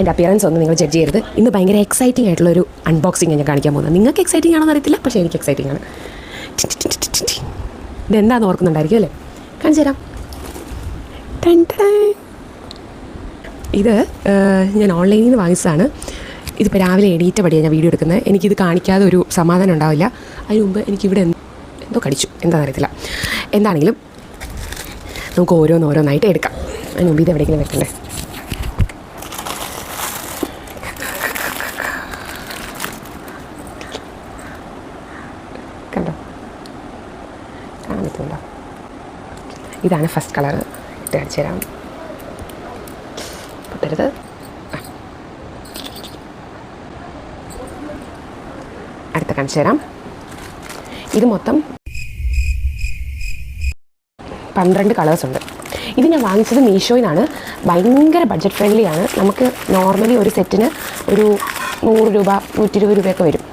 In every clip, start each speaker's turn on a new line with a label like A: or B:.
A: എൻ്റെ അപ്പിയറൻസ് ഒന്നും നിങ്ങൾ ജഡ്ജ് ചെയ്യരുത്. ഇന്ന് ഭയങ്കര എക്സൈറ്റിംഗ് ആയിട്ടുള്ളൊരു അൺബോക്സിങ് ഞാൻ കാണിക്കാൻ പോകുന്നത്. നിങ്ങൾക്ക് എക്സൈറ്റിംഗ് ആണെന്ന് അറിയത്തില്ല, പക്ഷേ എനിക്ക് എക്സൈറ്റിംഗ് ആണ്. ഇതെന്താണെന്ന് ഓർക്കുന്നുണ്ടായിരിക്കും അല്ലേ? കാണിച്ചു തരാം. ഇത് ഞാൻ ഓൺലൈനിൽ നിന്ന് വാങ്ങിച്ചതാണ്. ഇതിപ്പോൾ രാവിലെ എണീറ്റ പടിയാണ് ഞാൻ വീഡിയോ എടുക്കുന്നത്. എനിക്കിത് കാണിക്കാതെ ഒരു സമാധാനം ഉണ്ടാവില്ല. അതിന് മുമ്പ് എനിക്കിവിടെ എന്തോ കടിച്ചു, എന്താണെന്ന് അറിയത്തില്ല. എന്താണെങ്കിലും നമുക്ക് ഓരോന്നായിട്ട് എടുക്കാം. അതിന് മുമ്പ് ഇത് എവിടെയെങ്കിലും വെക്കണ്ടേ? കണ്ടോ, കാണാൻ പറ്റുന്നുണ്ടോ? ഇതാണ് ഫസ്റ്റ് കളർ. ഇട്ട് കാണിച്ചു തരാം. പൊട്ടരുത്. അടുത്ത കാണിച്ചു തരാം. ഇത് മൊത്തം 12 കളേഴ്സ് ഉണ്ട്. ഇത് ഞാൻ വാങ്ങിച്ചത് മീഷോയിൽ നിന്നാണ്. ഭയങ്കര ബഡ്ജറ്റ് ഫ്രണ്ട്ലി ആണ്. നമുക്ക് നോർമലി ഒരു സെറ്റിന് ഒരു 100 രൂപ 120 രൂപയൊക്കെ വരും.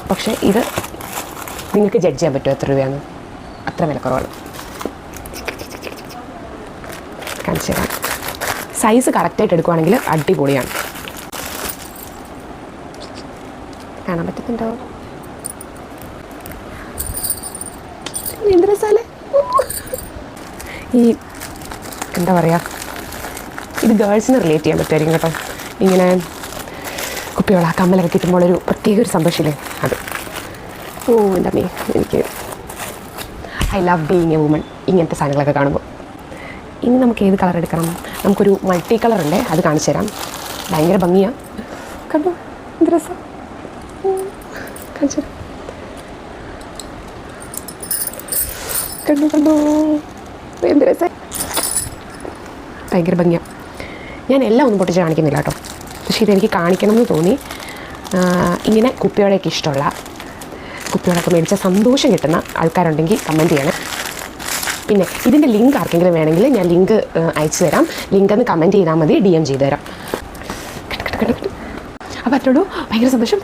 A: പക്ഷേ ഇത് നിങ്ങൾക്ക് ജഡ്ജ് ചെയ്യാൻ പറ്റുമോ എത്ര രൂപയാണ്? അത്ര വിലക്കുറവാണ്. കാണിച്ചു തരാം. സൈസ് കറക്റ്റായിട്ട് എടുക്കുവാണെങ്കിൽ അടിപൊളിയാണ്. കാണാൻ പറ്റുന്നുണ്ടോ? എന്ത് രസമല്ലേ ഈ, എന്താ പറയുക, ഇത് ഗേൾസിന് റിലേറ്റ് ചെയ്യാൻ പറ്റുമായിരിക്കും കേട്ടോ. ഇങ്ങനെ കുപ്പിയോള കമ്മലൊക്കെ കിട്ടുമ്പോൾ ഒരു പ്രത്യേക ഒരു സന്തോഷമില്ലേ, അത്. ഓ എൻ്റെ അമ്മേ, എനിക്ക് I love being A woman ഇങ്ങനത്തെ സാധനങ്ങളൊക്കെ കാണുമ്പോൾ. ഇനി നമുക്ക് ഏത് കളർ എടുക്കണം? നമുക്കൊരു മൾട്ടി കളർ ഉണ്ട്, അത് കാണിച്ചു തരാം. ഭയങ്കര ഭംഗിയാണ്. കണ്ടോ എന്ത് രസം. കാണിച്ചു തരാം. കണ്ടോ എന്ത് രസം. ഭയങ്കര ഭംഗിയാണ്. ഞാൻ എല്ലാം ഒന്നും പൊട്ടിച്ച് കാണിക്കുന്നില്ല കേട്ടോ, പക്ഷേ ഇതെനിക്ക് കാണിക്കണം എന്ന് തോന്നി. ഇങ്ങനെ കുപ്പിയോടെയൊക്കെ ഇഷ്ടമുള്ള, കുപ്പിയോടൊക്കെ മേടിച്ച സന്തോഷം കിട്ടുന്ന ആൾക്കാരുണ്ടെങ്കിൽ കമൻറ്റ് ചെയ്യണം. പിന്നെ ഇതിൻ്റെ ലിങ്ക് ആർക്കെങ്കിലും വേണമെങ്കിൽ ഞാൻ ലിങ്ക് അയച്ചു തരാം. ലിങ്ക് ഒന്ന് കമൻറ്റ് ചെയ്താൽ മതി, DM ചെയ്തു തരാം. അപ്പോൾ അത്രയുള്ളൂ. ഭയങ്കര സന്തോഷം.